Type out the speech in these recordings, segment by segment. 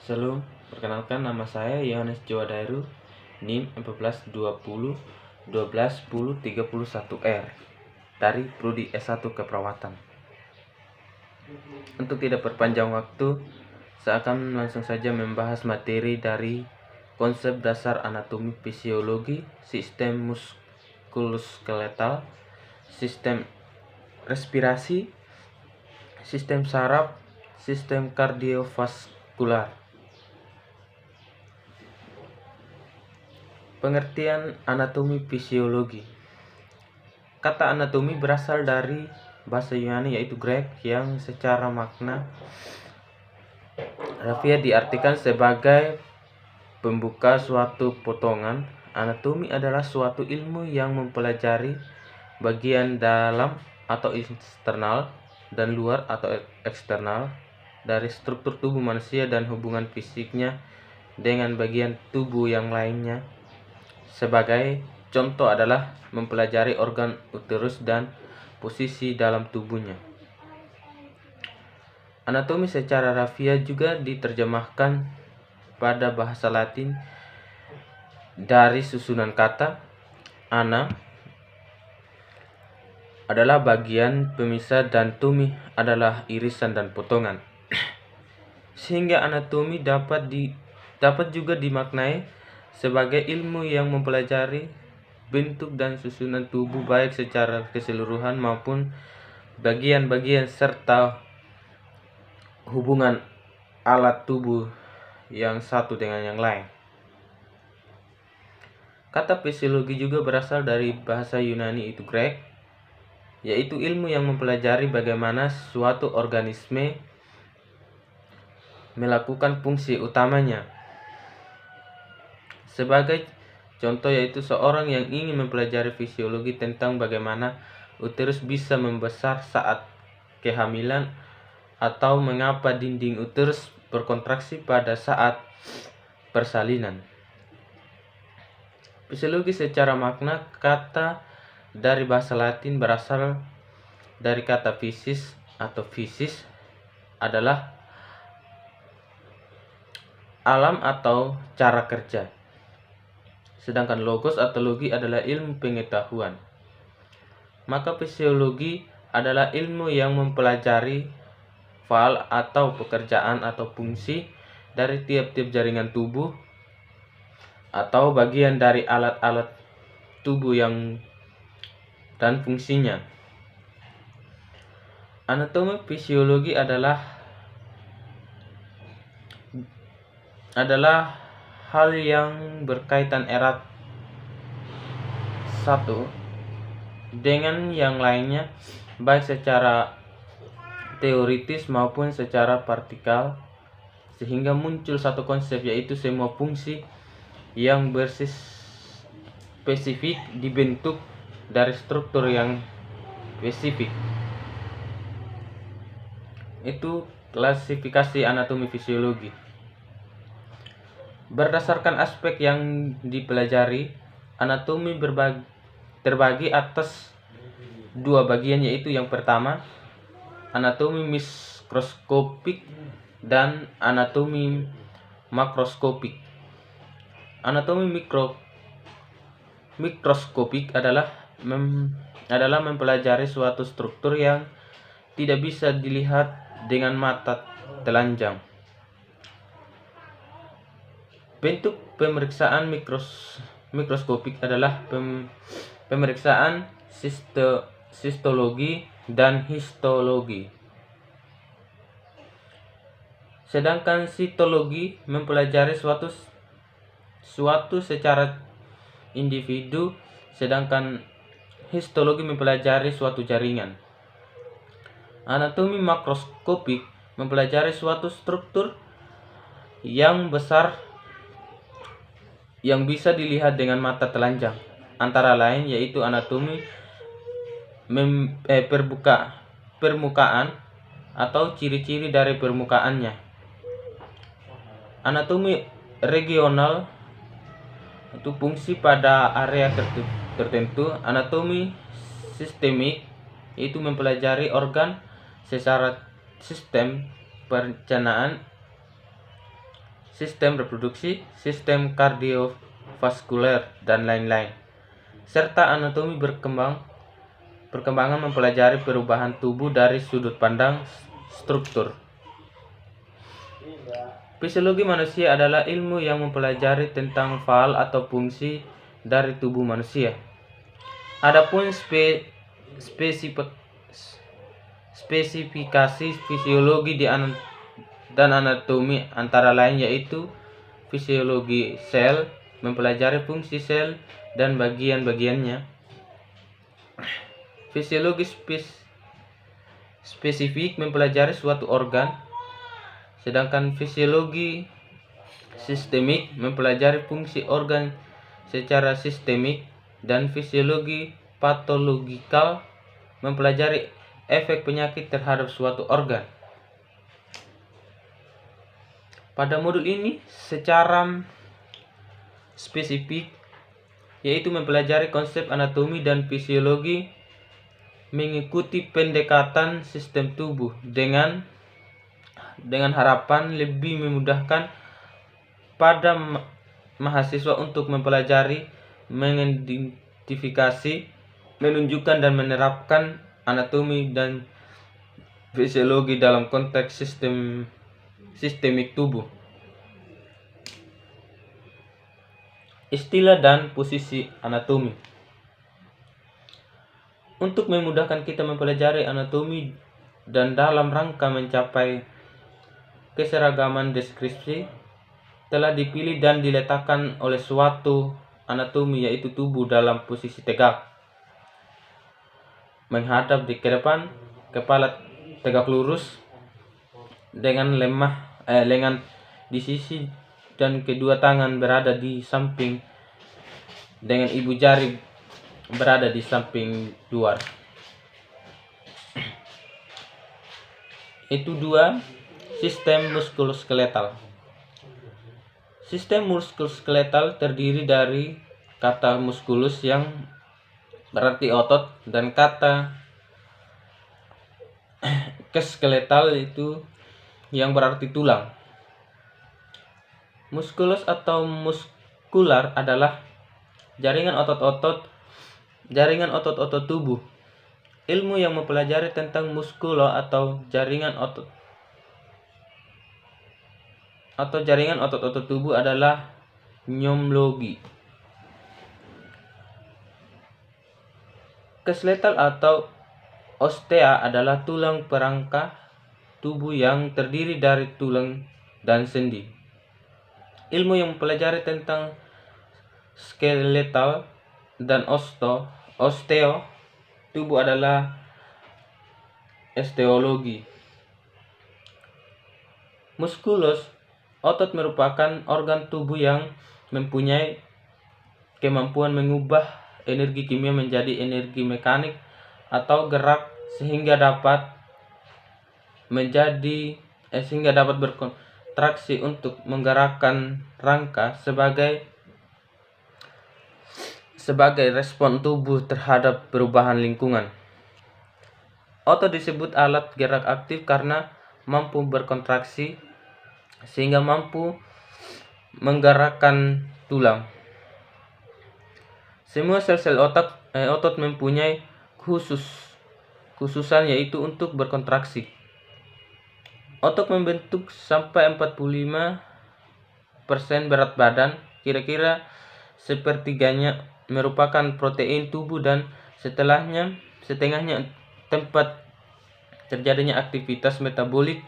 Shalom, perkenalkan nama saya Yohanes Jowadairu, NIM 1420 12 10 31R dari Prodi S1 Keperawatan. Untuk tidak berpanjang waktu, saya akan langsung saja membahas materi dari konsep dasar anatomi fisiologi, sistem muskuloskeletal, sistem respirasi, sistem saraf, sistem kardiovaskular. Pengertian anatomi fisiologi. Kata anatomi berasal dari bahasa Yunani yaitu Grek yang secara makna harfiah diartikan sebagai pembuka suatu potongan. Anatomi adalah suatu ilmu yang mempelajari bagian dalam atau internal dan luar atau eksternal dari struktur tubuh manusia dan hubungan fisiknya dengan bagian tubuh yang lainnya. Sebagai contoh adalah mempelajari organ uterus dan posisi dalam tubuhnya. Anatomi secara harfiah juga diterjemahkan pada bahasa Latin dari susunan kata. Ana adalah bagian pemisah dan tumi adalah irisan dan potongan. Sehingga anatomi dapat juga dimaknai sebagai ilmu yang mempelajari bentuk dan susunan tubuh baik secara keseluruhan maupun bagian-bagian serta hubungan alat tubuh yang satu dengan yang lain. Kata fisiologi juga berasal dari bahasa Yunani itu Grek, yaitu ilmu yang mempelajari bagaimana suatu organisme melakukan fungsi utamanya. Sebagai contoh yaitu seorang yang ingin mempelajari fisiologi tentang bagaimana uterus bisa membesar saat kehamilan atau mengapa dinding uterus berkontraksi pada saat persalinan. Fisiologi secara makna kata dari bahasa Latin berasal dari kata physis atau physis adalah alam atau cara kerja. Sedangkan logos atau logi adalah ilmu pengetahuan. Maka fisiologi adalah ilmu yang mempelajari fal atau pekerjaan atau fungsi dari tiap-tiap jaringan tubuh atau bagian dari alat-alat tubuh dan fungsinya. Anatomi fisiologi adalah hal yang berkaitan erat satu dengan yang lainnya, baik secara teoritis maupun secara praktikal, sehingga muncul satu konsep yaitu semua fungsi yang spesifik dibentuk dari struktur yang spesifik. Itu klasifikasi anatomi fisiologi. Berdasarkan aspek yang dipelajari, anatomi terbagi atas dua bagian, yaitu yang pertama, anatomi mikroskopik dan anatomi makroskopik. Anatomi mikroskopik adalah mempelajari suatu struktur yang tidak bisa dilihat dengan mata telanjang. Bentuk pemeriksaan mikroskopik adalah pemeriksaan sistologi dan histologi. Sedangkan sitologi mempelajari suatu secara individu, sedangkan histologi mempelajari suatu jaringan. Anatomi makroskopik mempelajari suatu struktur yang besar yang bisa dilihat dengan mata telanjang, antara lain yaitu anatomi permukaan atau ciri-ciri dari permukaannya. Anatomi regional itu fungsi pada area tertentu. Anatomi sistemik itu mempelajari organ secara sistem pencernaan sistem reproduksi, sistem kardiovaskuler, dan lain-lain. Serta anatomi perkembangan mempelajari perubahan tubuh dari sudut pandang struktur. Fisiologi manusia adalah ilmu yang mempelajari tentang fal atau fungsi dari tubuh manusia. Adapun spesifikasi fisiologi dan anatomi antara lain yaitu fisiologi sel, mempelajari fungsi sel dan bagian-bagiannya. Fisiologi spesifik mempelajari suatu organ, sedangkan fisiologi sistemik mempelajari fungsi organ secara sistemik, dan fisiologi patologikal mempelajari efek penyakit terhadap suatu organ. Pada modul ini secara spesifik yaitu mempelajari konsep anatomi dan fisiologi mengikuti pendekatan sistem tubuh dengan harapan lebih memudahkan pada mahasiswa untuk mempelajari, mengidentifikasi, menunjukkan dan menerapkan anatomi dan fisiologi dalam konteks sistemik tubuh. Istilah dan posisi anatomi. Untuk memudahkan kita mempelajari anatomi dan dalam rangka mencapai keseragaman deskripsi, telah dipilih dan diletakkan oleh suatu anatomi yaitu tubuh dalam posisi tegak, menghadap ke depan, kepala tegak lurus, dengan lengan di sisi dan kedua tangan berada di samping dengan ibu jari berada di samping luar. Itu dua, sistem muskuloskeletal. Sistem muskuloskeletal terdiri dari kata muskulus yang berarti otot dan kata skeletal itu yang berarti tulang. Muskulus atau muskular adalah jaringan otot-otot tubuh. Ilmu yang mempelajari tentang muskulo atau jaringan otot-otot tubuh adalah pneumologi. Skeletal atau ostea adalah tulang perangka tubuh yang terdiri dari tulang dan sendi. Ilmu yang mempelajari tentang skeletal dan osteo tubuh adalah osteologi. Muskulus otot merupakan organ tubuh yang mempunyai kemampuan mengubah energi kimia menjadi energi mekanik atau gerak sehingga dapat berkontraksi untuk menggerakkan rangka sebagai respon tubuh terhadap perubahan lingkungan. Otot disebut alat gerak aktif karena mampu berkontraksi sehingga mampu menggerakkan tulang. Semua sel-sel otot mempunyai khususan yaitu untuk berkontraksi. Otot membentuk sampai 45% berat badan, kira-kira sepertiganya merupakan protein tubuh dan setengahnya tempat terjadinya aktivitas metabolik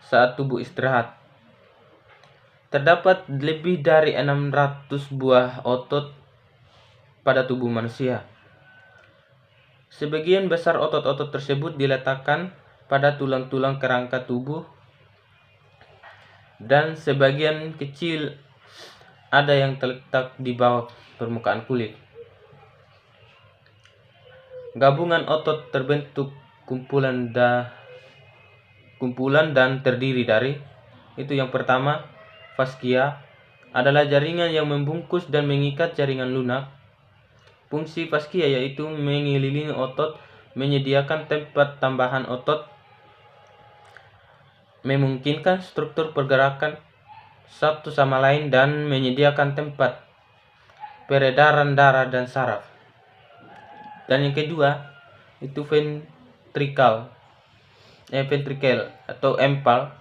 saat tubuh istirahat. Terdapat lebih dari 600 buah otot pada tubuh manusia. Sebagian besar otot-otot tersebut diletakkan pada tulang-tulang kerangka tubuh dan sebagian kecil ada yang terletak di bawah permukaan kulit. Gabungan otot terbentuk kumpulan dan terdiri dari itu yang pertama, faskia adalah jaringan yang membungkus dan mengikat jaringan lunak. Fungsi faskia yaitu mengelilingi otot, menyediakan tempat tambahan otot, memungkinkan struktur pergerakan satu sama lain dan menyediakan tempat peredaran darah dan saraf. Dan yang kedua itu ventricle atau empal,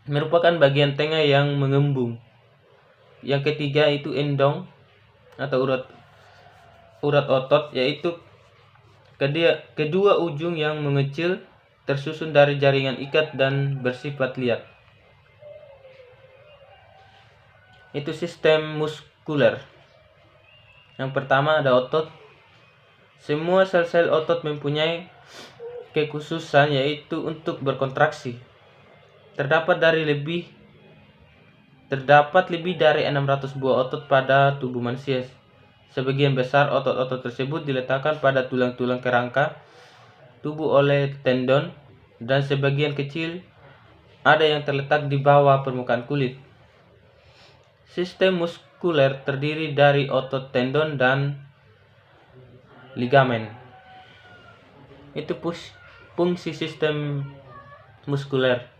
merupakan bagian tengah yang mengembung. Yang ketiga itu endong atau urat otot, yaitu kedua ujung yang mengecil tersusun dari jaringan ikat dan bersifat liat. Itu sistem muskuler. Yang pertama ada otot. Semua sel-sel otot mempunyai kekhususan, yaitu untuk berkontraksi. Terdapat lebih dari 600 buah otot pada tubuh manusia. Sebagian besar otot-otot tersebut diletakkan pada tulang-tulang kerangka tubuh oleh tendon, dan sebagian kecil ada yang terletak di bawah permukaan kulit. Sistem muskuler terdiri dari otot, tendon, dan ligamen. Itu fungsi sistem muskuler.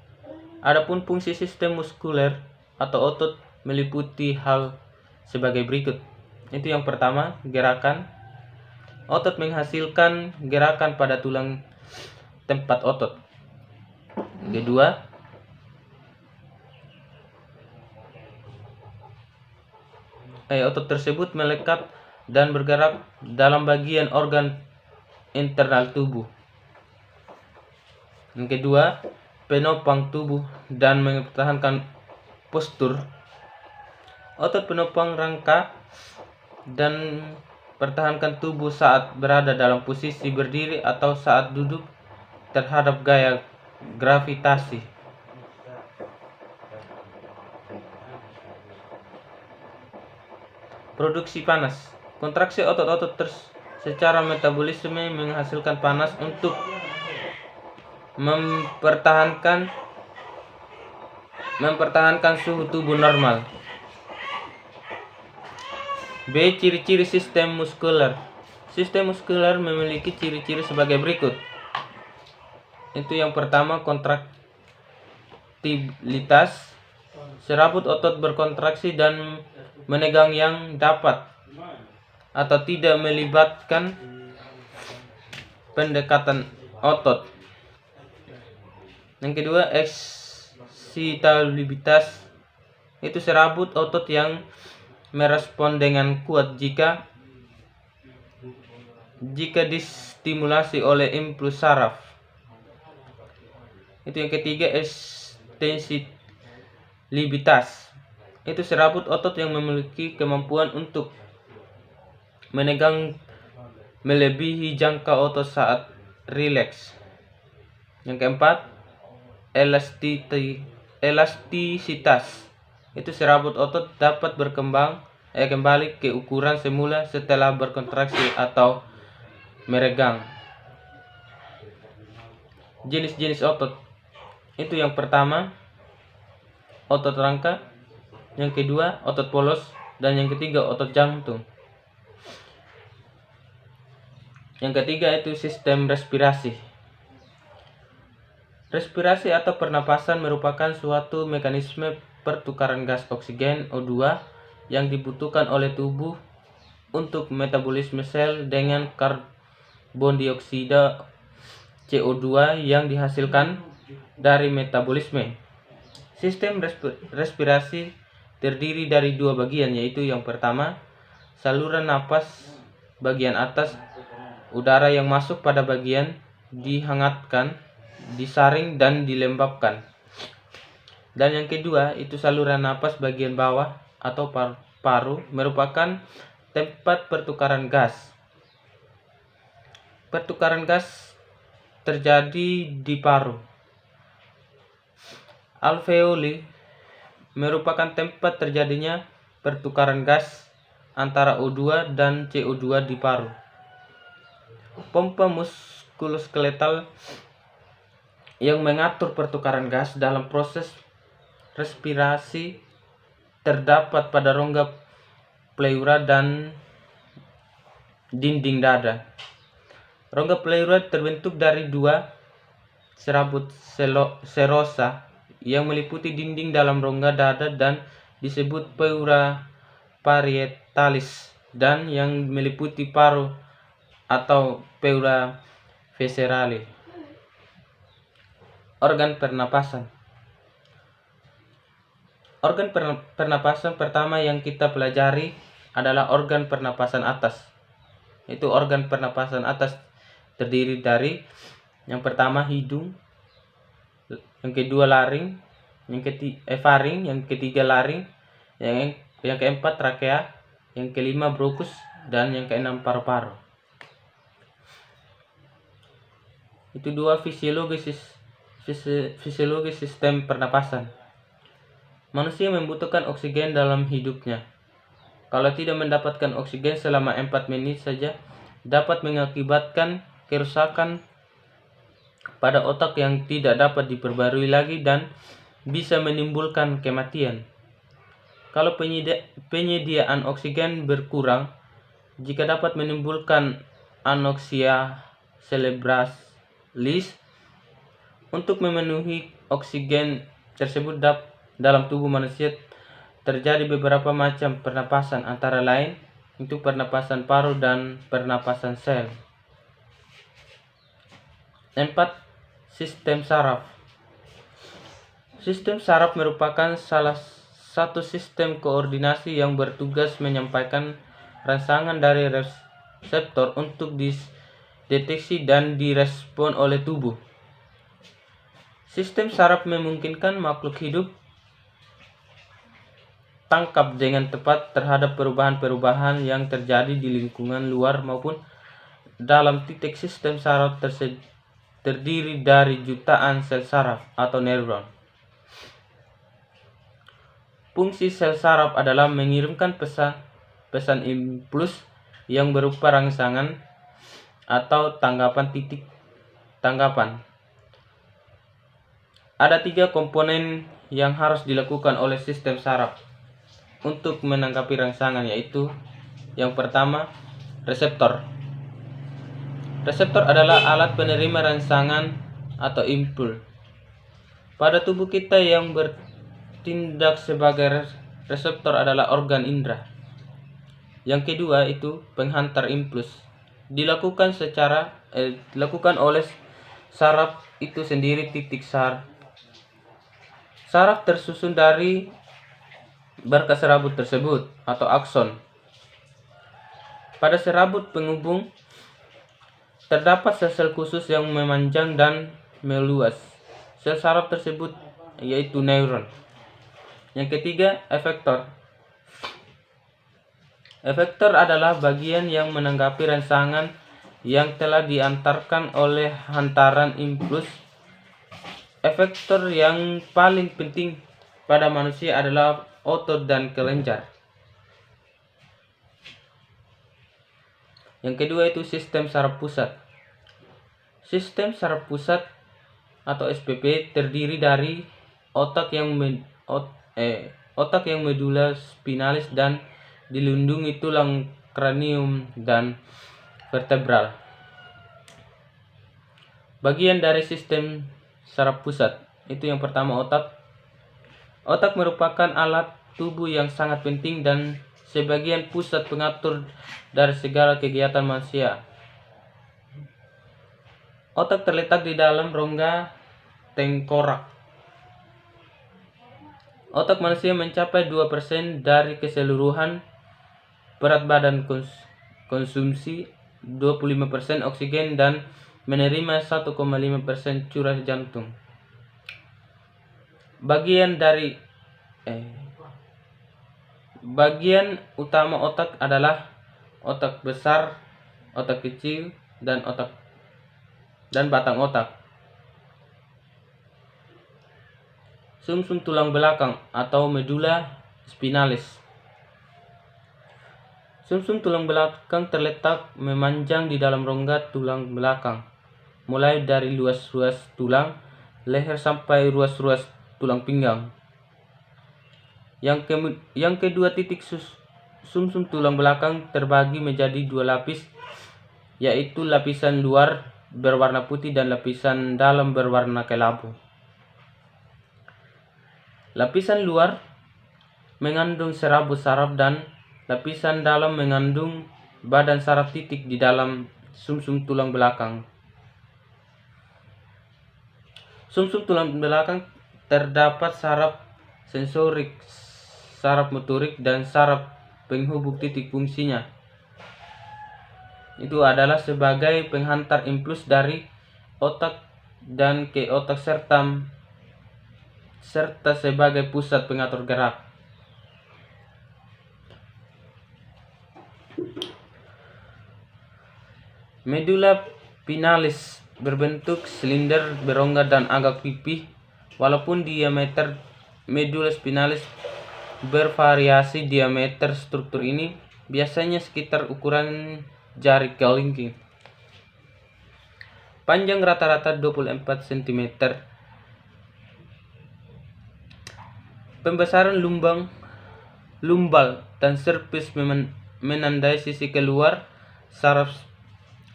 Adapun fungsi sistem muskuler atau otot meliputi hal sebagai berikut. Itu yang pertama, gerakan. Otot menghasilkan gerakan pada tulang tempat otot. Kedua, otot tersebut melekat dan bergerak dalam bagian organ internal tubuh. Yang kedua, penopang tubuh dan mempertahankan postur. Otot penopang rangka dan pertahankan tubuh saat berada dalam posisi berdiri atau saat duduk terhadap gaya gravitasi. Produksi panas. Kontraksi otot-otot secara metabolisme menghasilkan panas untuk mempertahankan suhu tubuh normal. B. Ciri-ciri sistem muskuler. Sistem muskuler memiliki ciri-ciri sebagai berikut. Itu yang pertama, kontraktibilitas. Serabut otot berkontraksi dan menegang yang dapat atau tidak melibatkan pendekatan otot. Yang kedua, eksitabilitas. Itu serabut otot yang merespon dengan kuat jika distimulasi oleh impuls saraf. Itu yang ketiga, ekstensibilitas. Itu serabut otot yang memiliki kemampuan untuk menegang melebihi jangka otot saat rileks. Yang keempat, elastisitas. Itu serabut otot dapat kembali ke ukuran semula setelah berkontraksi atau meregang. Jenis-jenis otot. Itu yang pertama, otot rangka. Yang kedua, otot polos. Dan yang ketiga, otot jantung. Yang ketiga itu sistem respirasi. Respirasi atau pernapasan merupakan suatu mekanisme pertukaran gas oksigen O2 yang dibutuhkan oleh tubuh untuk metabolisme sel dengan karbon dioksida CO2 yang dihasilkan dari metabolisme. Sistem respirasi terdiri dari dua bagian, yaitu yang pertama, saluran napas bagian atas. Udara yang masuk pada bagian dihangatkan, disaring, dan dilembabkan. Dan yang kedua, itu saluran napas bagian bawah atau paru, merupakan tempat pertukaran gas. Pertukaran gas terjadi di paru. Alveoli merupakan tempat terjadinya pertukaran gas antara O2 dan CO2 di paru. Pompa muskuloskeletal yang mengatur pertukaran gas dalam proses respirasi terdapat pada rongga pleura dan dinding dada. Rongga pleura terbentuk dari dua serabut serosa yang meliputi dinding dalam rongga dada dan disebut pleura parietalis, dan yang meliputi paru atau pleura viscerale. Organ pernapasan. Organ pernapasan pertama yang kita pelajari adalah organ pernapasan atas. Itu organ pernapasan atas terdiri dari yang pertama hidung, yang kedua laring, faring, yang ketiga laring, yang keempat trakea, yang kelima bronkus, dan yang keenam paru-paru. Itu dua fisiologi sistem pernapasan. Manusia membutuhkan oksigen dalam hidupnya. Kalau tidak mendapatkan oksigen selama 4 menit saja, dapat mengakibatkan kerusakan pada otak yang tidak dapat diperbarui lagi dan bisa menimbulkan kematian. Kalau penyediaan oksigen berkurang, jika dapat menimbulkan anoksia cerebralis. Untuk memenuhi oksigen tersebut dalam tubuh manusia terjadi beberapa macam pernapasan, antara lain itu pernapasan paru dan pernapasan sel. 4. Sistem saraf. Sistem saraf merupakan salah satu sistem koordinasi yang bertugas menyampaikan rangsangan dari reseptor untuk dideteksi dan direspon oleh tubuh. Sistem saraf memungkinkan makhluk hidup tangkap dengan tepat terhadap perubahan-perubahan yang terjadi di lingkungan luar maupun dalam titik. Sistem saraf terdiri dari jutaan sel saraf atau neuron. Fungsi sel saraf adalah mengirimkan pesan impuls yang berupa rangsangan atau titik tanggapan. Ada 3 komponen yang harus dilakukan oleh sistem saraf untuk menanggapi rangsangan, yaitu yang pertama, reseptor. Reseptor adalah alat penerima rangsangan atau impuls. Pada tubuh kita yang bertindak sebagai reseptor adalah organ indera. Yang kedua itu penghantar impuls. Dilakukan oleh saraf itu sendiri. Titik saraf tersusun dari berkas serabut tersebut atau akson. Pada serabut penghubung terdapat sel-sel khusus yang memanjang dan meluas. Sel saraf tersebut yaitu neuron. Yang ketiga, efektor. Efektor adalah bagian yang menanggapi rangsangan yang telah diantarkan oleh hantaran impuls. Efektor yang paling penting pada manusia adalah otot dan kelenjar. Yang kedua itu sistem saraf pusat. Sistem saraf pusat atau SPP terdiri dari otak yang medula spinalis dan dilindungi tulang kranium dan vertebral. Bagian dari sistem saraf pusat itu yang pertama otak. Otak merupakan alat tubuh yang sangat penting dan sebagian pusat pengatur dari segala kegiatan manusia. Otak terletak di dalam rongga tengkorak. Otak manusia mencapai 2% dari keseluruhan berat badan, konsumsi 25% oksigen dan menerima 1,5% curah jantung. Bagian utama otak adalah otak besar, otak kecil, dan batang otak. Sumsum tulang belakang atau medula spinalis. Sumsum tulang belakang terletak memanjang di dalam rongga tulang belakang, mulai dari ruas-ruas tulang leher sampai ruas-ruas tulang pinggang. Yang kedua, titik sumsum tulang belakang terbagi menjadi 2 lapis, yaitu lapisan luar berwarna putih dan lapisan dalam berwarna kelabu. Lapisan luar mengandung serabut saraf dan lapisan dalam mengandung badan saraf titik di dalam sumsum tulang belakang. Sumsum tulang belakang terdapat saraf sensorik, saraf motorik, dan saraf penghubung titik. Fungsinya itu adalah sebagai penghantar impuls dari otak dan ke otak serta sebagai pusat pengatur gerak. Medula spinalis berbentuk silinder, berongga, dan agak pipih. Walaupun diameter medula spinalis bervariasi, diameter struktur ini biasanya sekitar ukuran jari kelingking. Panjang rata-rata 24 cm. Pembesaran lumbal dan servis menandai sisi keluar saraf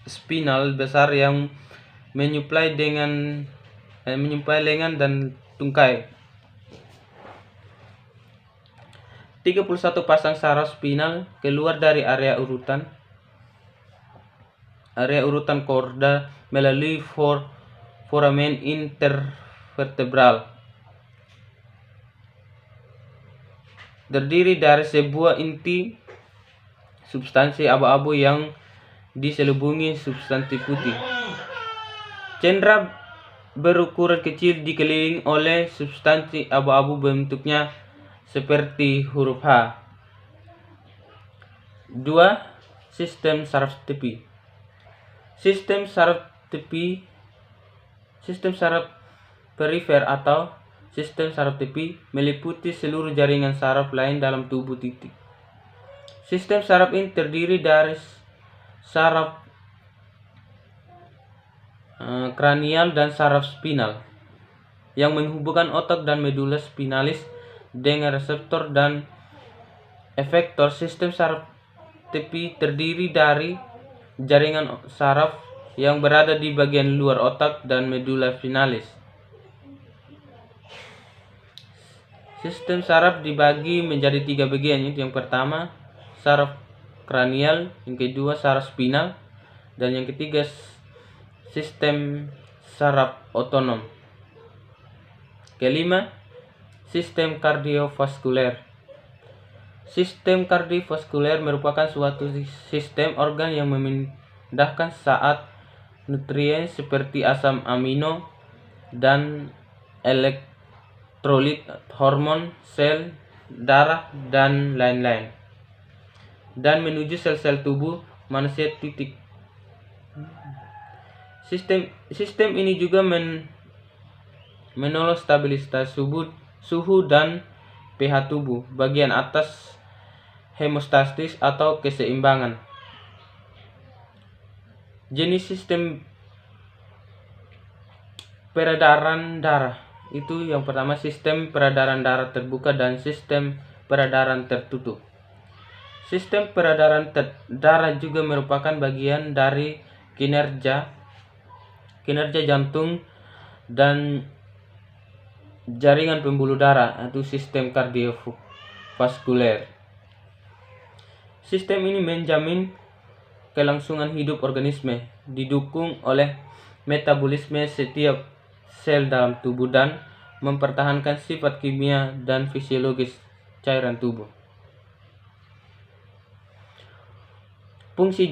spinal besar yang menyuplai lengan dan tungkai. 31 pasang saraf spinal keluar dari area urutan korda melalui foramen intervertebral. Terdiri dari sebuah inti substansi abu-abu yang diselubungi substansi putih. Cendera berukuran kecil dikelilingi oleh substansi abu-abu, bentuknya seperti huruf H. 2. Sistem saraf tepi. Sistem saraf perifer atau sistem saraf tepi meliputi seluruh jaringan saraf lain dalam tubuh titik. Sistem saraf ini terdiri dari saraf kranial dan saraf spinal yang menghubungkan otak dan medula spinalis dengan reseptor dan efektor. Sistem saraf tepi terdiri dari jaringan saraf yang berada di bagian luar otak dan medula spinalis. Sistem saraf dibagi menjadi 3 bagian, yaitu yang pertama saraf kranial, yang kedua saraf spinal, dan yang ketiga sistem saraf otonom. Kelima, sistem kardiovaskuler. Sistem kardiovaskuler merupakan suatu sistem organ yang memindahkan saat nutrien seperti asam amino dan elektrolit, hormon, sel, darah, dan lain-lain, dan menuju sel-sel tubuh manusia titik. Sistem ini juga menolong stabilitas suhu dan pH tubuh, bagian atas hemostasis atau keseimbangan. Jenis sistem peredaran darah itu yang pertama sistem peredaran darah terbuka dan sistem peredaran tertutup. Sistem peredaran darah juga merupakan bagian dari kinerja jantung dan jaringan pembuluh darah atau sistem kardiovaskuler. Sistem ini menjamin kelangsungan hidup organisme, didukung oleh metabolisme setiap sel dalam tubuh dan mempertahankan sifat kimia dan fisiologis cairan tubuh. Fungsi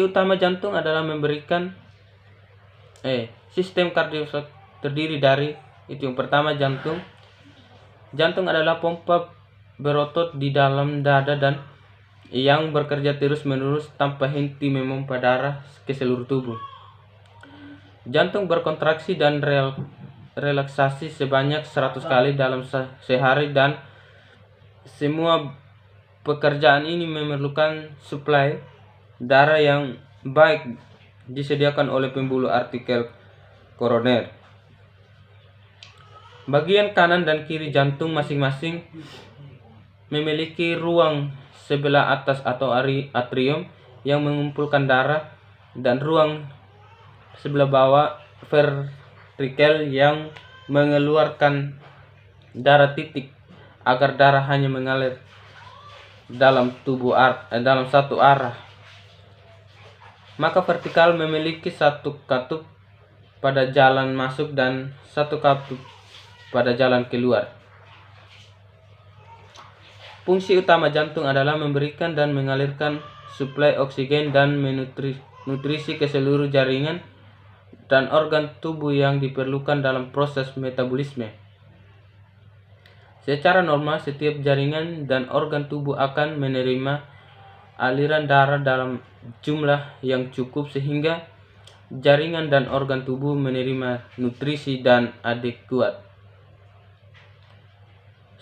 utama jantung adalah memberikan sistem kardiovaskuler terdiri dari itu yang pertama jantung. Jantung adalah pompa berotot di dalam dada dan yang bekerja terus-menerus tanpa henti memompa darah ke seluruh tubuh. Jantung berkontraksi dan relaksasi sebanyak 100 kali dalam sehari, dan semua pekerjaan ini memerlukan suplai darah yang baik disediakan oleh pembuluh arterial koroner. Bagian kanan dan kiri jantung masing-masing memiliki ruang sebelah atas atau atrium yang mengumpulkan darah dan ruang sebelah bawah ventrikel yang mengeluarkan darah titik agar darah hanya mengalir dalam tubuh dalam satu arah. Maka vertikal memiliki satu katup pada jalan masuk dan satu katup pada jalan keluar. Fungsi utama jantung adalah memberikan dan mengalirkan suplai oksigen dan nutrisi ke seluruh jaringan dan organ tubuh yang diperlukan dalam proses metabolisme. Secara normal, setiap jaringan dan organ tubuh akan menerima aliran darah dalam jumlah yang cukup sehingga jaringan dan organ tubuh menerima nutrisi dan adekuat.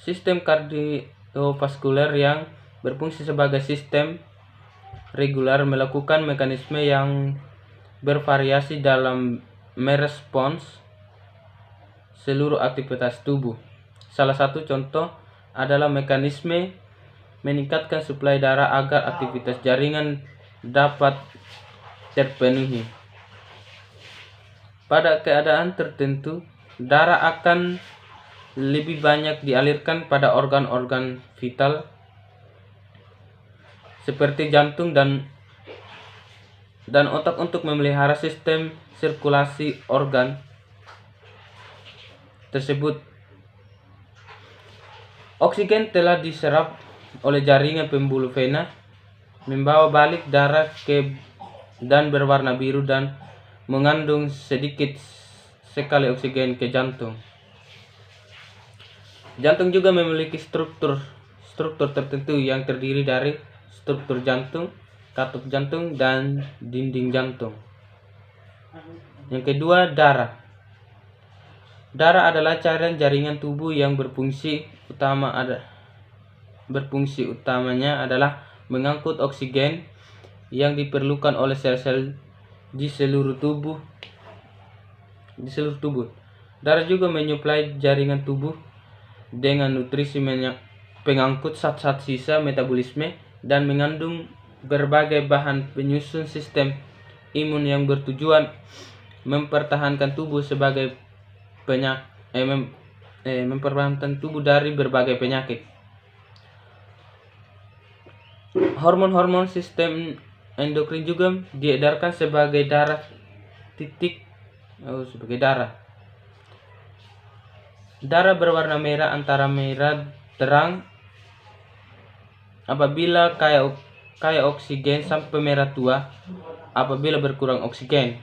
Sistem kardiovaskuler yang berfungsi sebagai sistem regular melakukan mekanisme yang bervariasi dalam merespons seluruh aktivitas tubuh. Salah satu contoh adalah mekanisme meningkatkan suplai darah agar aktivitas jaringan dapat terpenuhi. Pada keadaan tertentu, darah akan lebih banyak dialirkan pada organ-organ vital seperti jantung dan otak untuk memelihara sistem sirkulasi organ tersebut. Oksigen telah diserap oleh jaringan pembuluh vena, membawa balik darah dan berwarna biru dan mengandung sedikit sekali oksigen ke jantung. Jantung juga memiliki struktur tertentu yang terdiri dari struktur jantung, katup jantung, dan dinding jantung. Yang kedua, darah. Darah adalah cairan jaringan tubuh yang berfungsi utamanya adalah mengangkut oksigen yang diperlukan oleh sel-sel di seluruh tubuh. Darah juga menyuplai jaringan tubuh dengan nutrisi pengangkut zat-zat sisa metabolisme dan mengandung berbagai bahan penyusun sistem imun yang bertujuan mempertahankan tubuh mempertahankan tubuh dari berbagai penyakit. Hormon-hormon sistem endokrin juga diedarkan sebagai darah. Darah berwarna merah antara merah terang apabila kaya oksigen sampai merah tua apabila berkurang oksigen.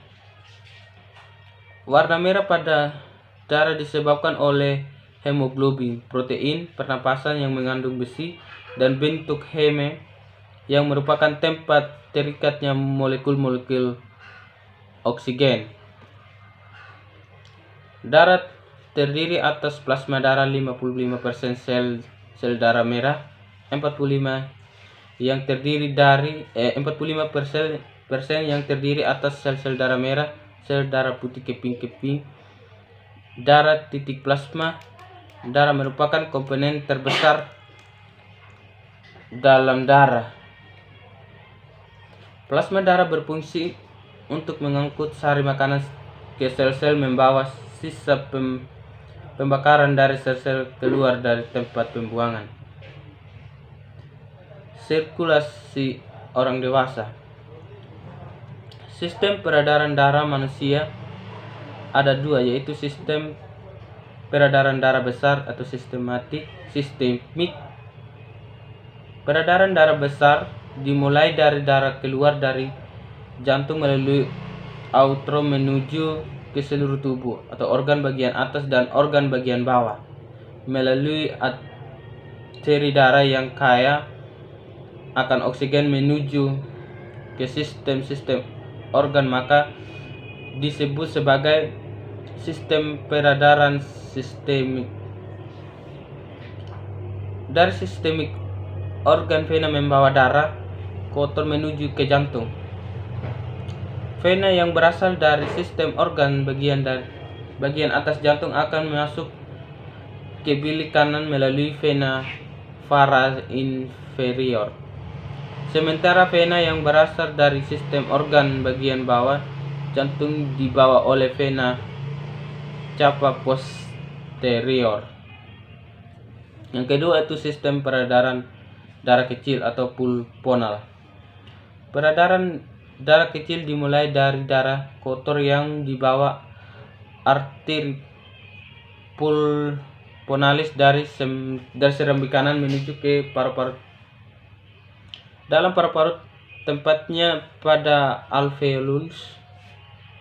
Warna merah pada darah disebabkan oleh hemoglobin, protein pernapasan yang mengandung besi, dan bentuk heme yang merupakan tempat terikatnya molekul-molekul oksigen. Darah terdiri atas plasma darah 55% sel darah merah, 45% yang terdiri atas sel-sel darah merah, sel darah putih keping-keping, darah titik plasma. Darah merupakan komponen terbesar dalam darah. Plasma darah berfungsi untuk mengangkut sari makanan ke sel-sel, membawa sisa pembakaran dari sel-sel keluar dari tempat pembuangan. Sirkulasi orang dewasa. Sistem peredaran darah manusia ada dua, yaitu sistem peredaran darah besar atau sistemik. Peredaran darah besar dimulai dari darah keluar dari jantung melalui aorta menuju ke seluruh tubuh atau organ bagian atas dan organ bagian bawah melalui arteri darah yang kaya akan oksigen menuju ke sistem-sistem organ, maka disebut sebagai sistem peredaran sistemik. Dari sistemik, organ vena membawa darah kotor menuju ke jantung. Vena yang berasal dari sistem organ bagian atas jantung akan masuk ke bilik kanan melalui vena vara inferior. Sementara vena yang berasal dari sistem organ bagian bawah jantung dibawa oleh vena cava posterior. Yang kedua itu sistem peredaran darah kecil atau pulmonal. Peredaran darah kecil dimulai dari darah kotor yang dibawa arteri pulmonalis dari serambi kanan menuju ke paru-paru. Dalam paru-paru, tempatnya pada alveolus,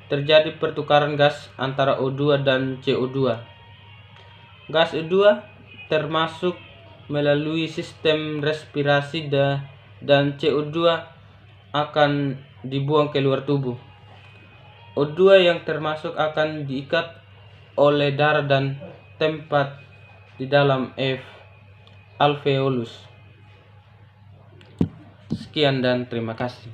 terjadi pertukaran gas antara O2 dan CO2. Gas O2 termasuk melalui sistem respirasi dan CO2 akan dibuang keluar tubuh. O2 yang termasuk akan diikat oleh darah dan tempat di dalam alveolus. Sekian dan terima kasih.